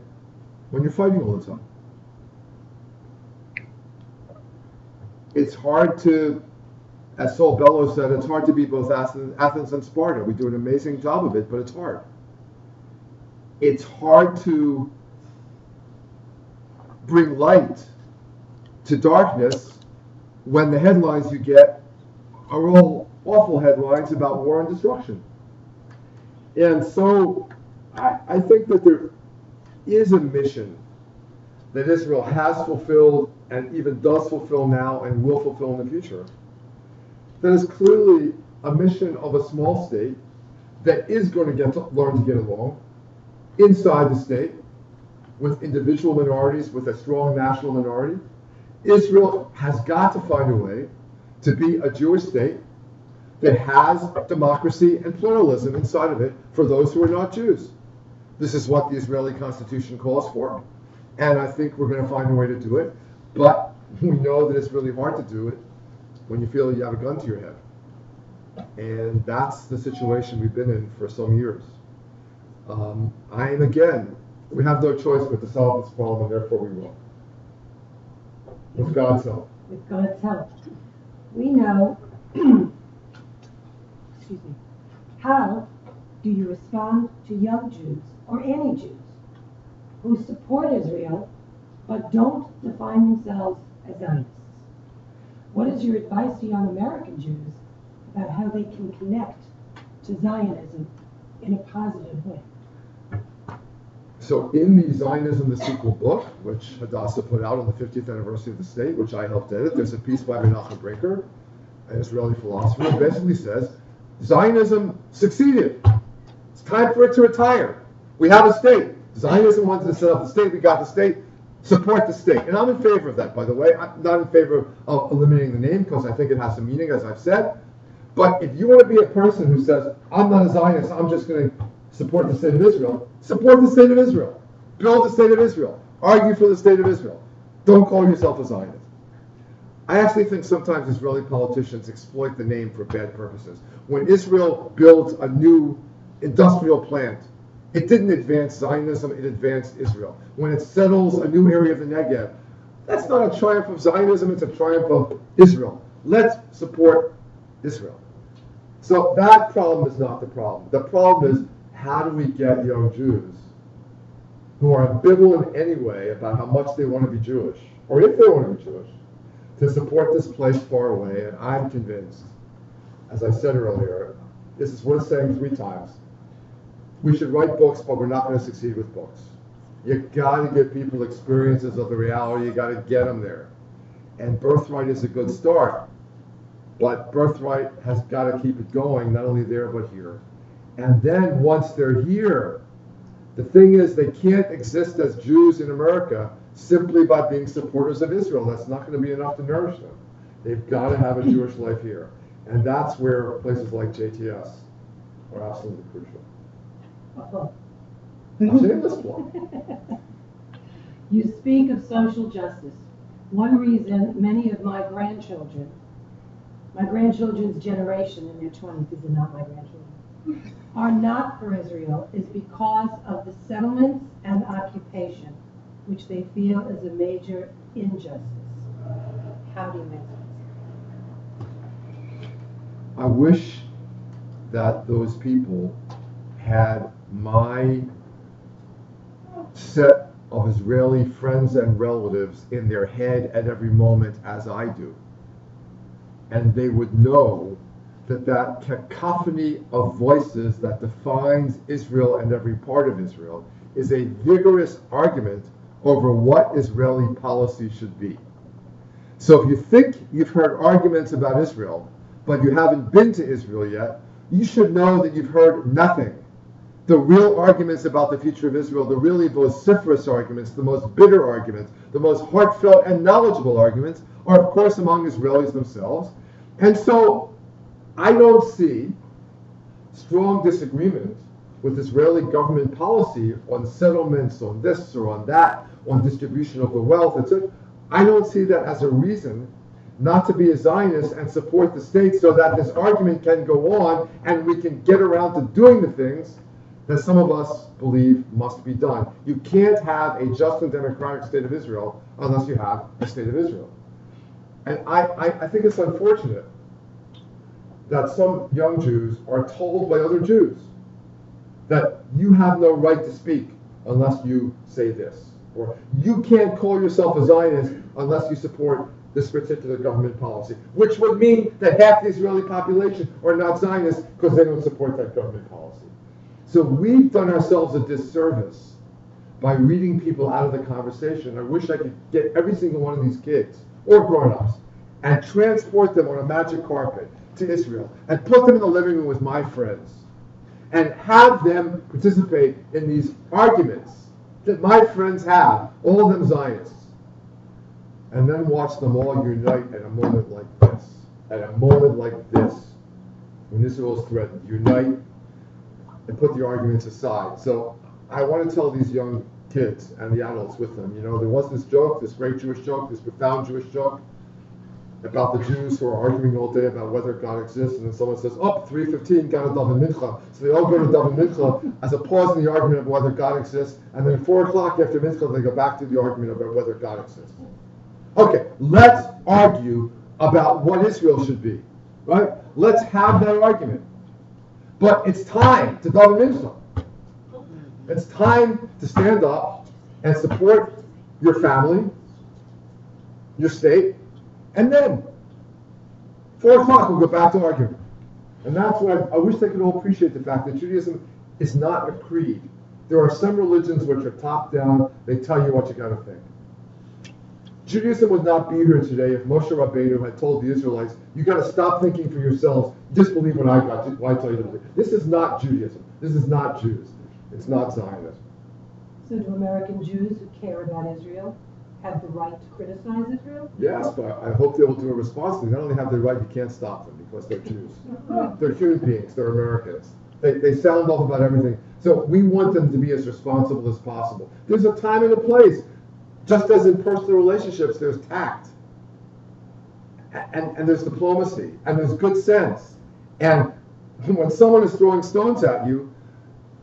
when you're fighting all the time. It's hard to, as Saul Bellows said, it's hard to be both Athens and Sparta. We do an amazing job of it, but it's hard. It's hard to bring light to darkness when the headlines you get are all awful headlines about war and destruction. And so I think that there is a mission that Israel has fulfilled and even does fulfill now and will fulfill in the future. That is clearly a mission of a small state that is going to learn to get along inside the state with individual minorities, with a strong national minority. Israel has got to find a way to be a Jewish state that has democracy and pluralism inside of it for those who are not Jews. This is what the Israeli Constitution calls for, and I think we're going to find a way to do it, but we know that it's really hard to do it when you feel you have a gun to your head. And that's the situation we've been in for some years. We have no choice but to solve this problem, and therefore we will. With God's help. With God's help. We know, how do you respond to young Jews, or any Jews, who support Israel, but don't define themselves as Zionists? What is your advice to young American Jews about how they can connect to Zionism in a positive way? So in the Zionism, the sequel book, which Hadassah put out on the 50th anniversary of the state, which I helped edit, there's a piece by Menachem Brinker, an Israeli philosopher, that basically says, Zionism succeeded. It's time for it to retire. We have a state. Zionism wanted to set up the state. We got the state. Support the state. And I'm in favor of that, by the way. I'm not in favor of eliminating the name because I think it has some meaning, as I've said. But if you want to be a person who says, I'm not a Zionist, I'm just going to support the state of Israel, support the state of Israel. Build the state of Israel. Argue for the state of Israel. Don't call yourself a Zionist. I actually think sometimes Israeli politicians exploit the name for bad purposes. When Israel builds a new industrial plant, it didn't advance Zionism, it advanced Israel. When it settles a new area of the Negev, that's not a triumph of Zionism, it's a triumph of Israel. Let's support Israel. So that problem is not the problem. The problem is, how do we get young Jews who are ambivalent anyway about how much they want to be Jewish, or if they want to be Jewish, to support this place far away? And I'm convinced, as I said earlier, this is worth saying 3 times. we should write books, but we're not going to succeed with books. You got to give people experiences of the reality. You got to get them there. And Birthright is a good start. But Birthright has got to keep it going, not only there, but here. And then once they're here, the thing is they can't exist as Jews in America simply by being supporters of Israel. That's not going to be enough to nourish them. They've got to have a Jewish life here. And that's where places like JTS are absolutely crucial. Shameless plug. You speak of social justice. One reason many of my grandchildren's generation in their 20s, these are not my grandchildren, are not for Israel is because of the settlements and occupation, which they feel is a major injustice. How do you make sense? I wish that those people had my set of Israeli friends and relatives in their head at every moment as I do. And they would know that that cacophony of voices that defines Israel and every part of Israel is a vigorous argument over what Israeli policy should be. So if you think you've heard arguments about Israel, but you haven't been to Israel yet, you should know that you've heard nothing. The real arguments about the future of Israel, the really vociferous arguments, the most bitter arguments, the most heartfelt and knowledgeable arguments are, of course, among Israelis themselves. And so I don't see strong disagreement with Israeli government policy on settlements, on this or on that, on distribution of the wealth, etc. I don't see that as a reason not to be a Zionist and support the state so that this argument can go on and we can get around to doing the things that some of us believe must be done. You can't have a just and democratic state of Israel unless you have a state of Israel. And I think it's unfortunate that some young Jews are told by other Jews that you have no right to speak unless you say this. Or you can't call yourself a Zionist unless you support this particular government policy, which would mean that half the Israeli population are not Zionists because they don't support that government policy. So we've done ourselves a disservice by reading people out of the conversation. I wish I could get every single one of these kids, or grown-ups, and transport them on a magic carpet to Israel, and put them in the living room with my friends, and have them participate in these arguments that my friends have, all of them Zionists, and then watch them all unite at a moment like this, at a moment like this, when Israel is threatened, unite and put the arguments aside. So I want to tell these young kids and the adults with them, there was this joke, this great Jewish joke, this profound Jewish joke about the Jews who are arguing all day about whether God exists, and then someone says, 3:15, gotta daven mincha. So they all go to daven mincha as a pause in the argument of whether God exists, and then 4 o'clock after mincha, they go back to the argument about whether God exists. Okay, let's argue about what Israel should be, right? Let's have that argument. But it's time to daven mincha. It's time to stand up and support your family, your state, and then 4 o'clock we'll go back to argument. And that's why I wish they could all appreciate the fact that Judaism is not a creed. There are some religions which are top down, they tell you what you gotta think. Judaism would not be here today if Moshe Rabbeinu had told the Israelites, you gotta stop thinking for yourselves, just believe what I tell you to believe. This is not Judaism. This is not Jews. It's not Zionism. So do American Jews who care about Israel have the right to criticize Israel? Yes, but I hope they will do it responsibly. Not only have the right, you can't stop them because they're Jews. They're human beings. They're Americans. They sound off about everything. So we want them to be as responsible as possible. There's a time and a place. Just as in personal relationships, there's tact. And there's diplomacy. And there's good sense. And when someone is throwing stones at you,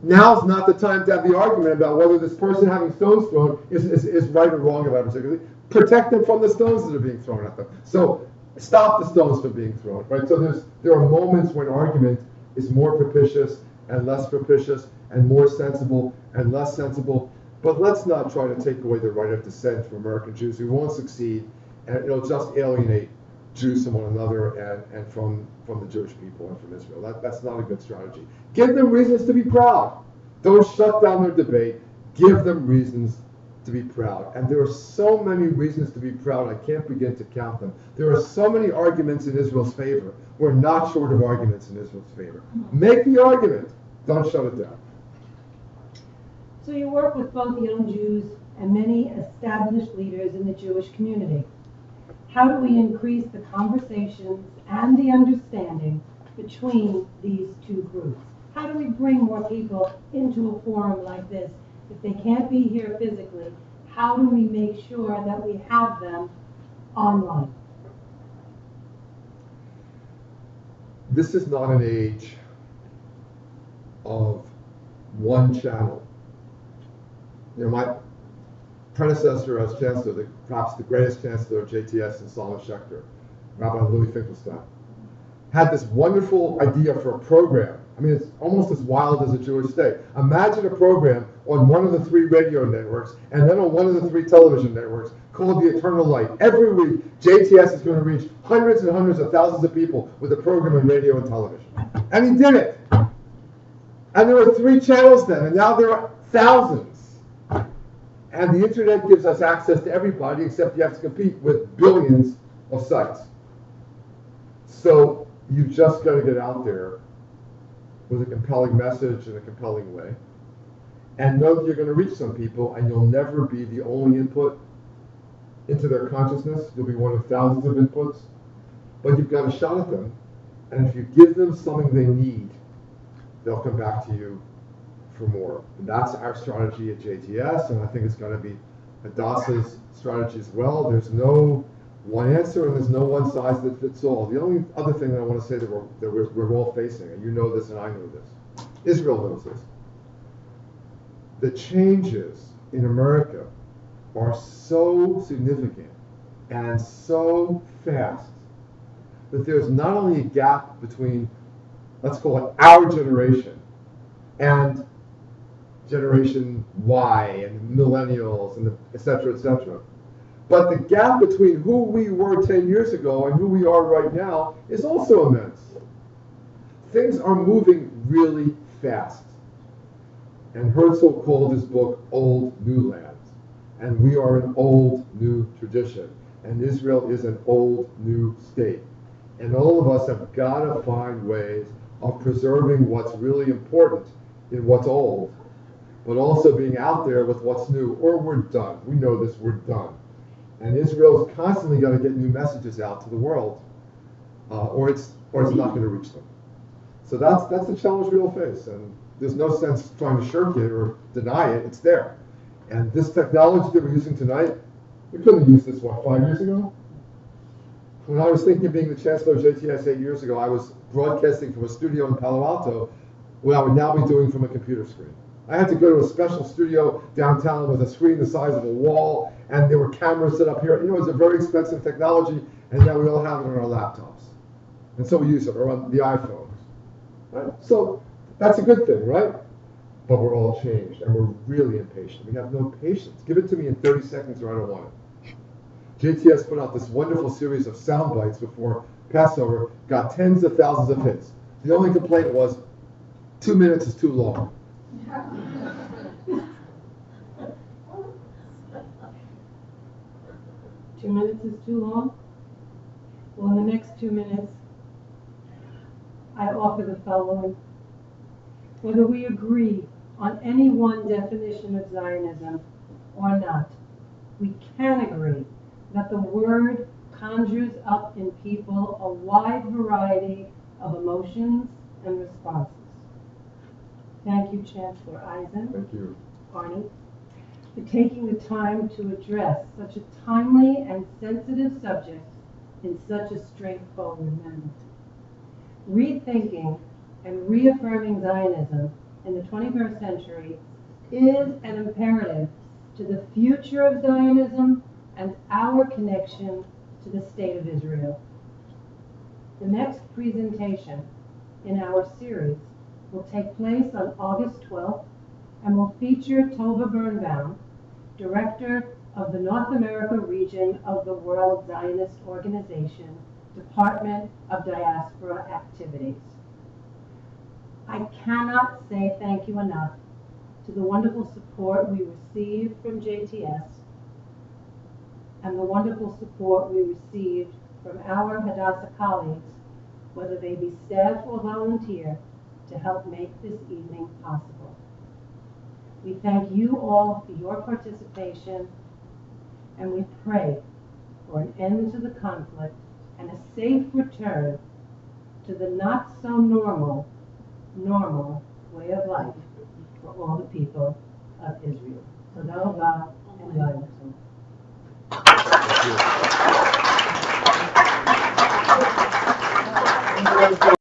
now's not the time to have the argument about whether this person having stones thrown is right or wrong about it particularly. Protect them from the stones that are being thrown at them. So stop the stones from being thrown, right? So there are moments when argument is more propitious and less propitious and more sensible and less sensible. But let's not try to take away the right of dissent from American Jews. We won't succeed, and it'll just alienate Jews from one another and from the Jewish people and from Israel. That's not a good strategy. Give them reasons to be proud. Don't shut down their debate. Give them reasons to be proud. And there are so many reasons to be proud, I can't begin to count them. There are so many arguments in Israel's favor. We're not short of arguments in Israel's favor. Make the argument. Don't shut it down. So you work with both young Jews and many established leaders in the Jewish community. How do we increase the conversations and the understanding between these two groups? How do we bring more people into a forum like this? If they can't be here physically, how do we make sure that we have them online? This is not an age of one channel. You know, my predecessor as chancellor, perhaps the greatest chancellor of JTS and Solomon Schechter, Rabbi Louis Finkelstein, had this wonderful idea for a program. I mean, it's almost as wild as a Jewish state. Imagine a program on one of the 3 radio networks and then on one of the 3 television networks called The Eternal Light. Every week, JTS is going to reach hundreds and hundreds of thousands of people with a program on radio and television. And he did it. And there were 3 channels then, and now there are thousands. And the internet gives us access to everybody, except you have to compete with billions of sites. So you just got to get out there with a compelling message in a compelling way, and know that you're going to reach some people, and you'll never be the only input into their consciousness. You'll be one of thousands of inputs, but you've got a shot at them, and if you give them something they need, they'll come back to you for more. And that's our strategy at JTS, and I think it's going to be Hadassah's strategy as well. There's no one answer, and there's no one size that fits all. The only other thing that I want to say that we're all facing, and you know this and I know this, Israel knows this, the changes in America are so significant and so fast that there's not only a gap between, let's call it our generation, and Generation Y and millennials and et cetera, but the gap between who we were 10 years ago and who we are right now is also immense. Things are moving really fast. And Herzl called his book Old New Lands. And we are an old new tradition. And Israel is an old new state. And all of us have got to find ways of preserving what's really important in what's old, but also being out there with what's new, or we're done. We know this, we're done. And Israel's constantly got to get new messages out to the world, or it's not going to reach them. So that's the challenge we all face, and there's no sense trying to shirk it or deny it. It's there. And this technology that we're using tonight, we couldn't have used this, 5 years ago? When I was thinking of being the chancellor of JTS 8 years ago, I was broadcasting from a studio in Palo Alto, what I would now be doing from a computer screen. I had to go to a special studio downtown with a screen the size of a wall, and there were cameras set up here. You know, it was a very expensive technology, and now we all have it on our laptops. And so we use it, or on the iPhones. Right? So that's a good thing, right? But we're all changed, and we're really impatient. We have no patience. Give it to me in 30 seconds, or I don't want it. JTS put out this wonderful series of sound bites before Passover, got tens of thousands of hits. The only complaint was 2 minutes is too long. 2 minutes is too long? Well, in the next 2 minutes, I offer the following. Whether we agree on any one definition of Zionism or not, we can agree that the word conjures up in people a wide variety of emotions and responses. Thank you, Chancellor Eisen. Thank you. Arnie, for taking the time to address such a timely and sensitive subject in such a straightforward manner. Rethinking and reaffirming Zionism in the 21st century is an imperative to the future of Zionism and our connection to the State of Israel. The next presentation in our series will take place on August 12th and will feature Tova Birnbaum, Director of the North America region of the World Zionist Organization, Department of Diaspora Activities. I cannot say thank you enough to the wonderful support we received from JTS and the wonderful support we received from our Hadassah colleagues, whether they be staff or volunteer, to help make this evening possible. We thank you all for your participation, and we pray for an end to the conflict and a safe return to the not so normal way of life for all the people of Israel. Toda Rabah and Zionism. Thank you.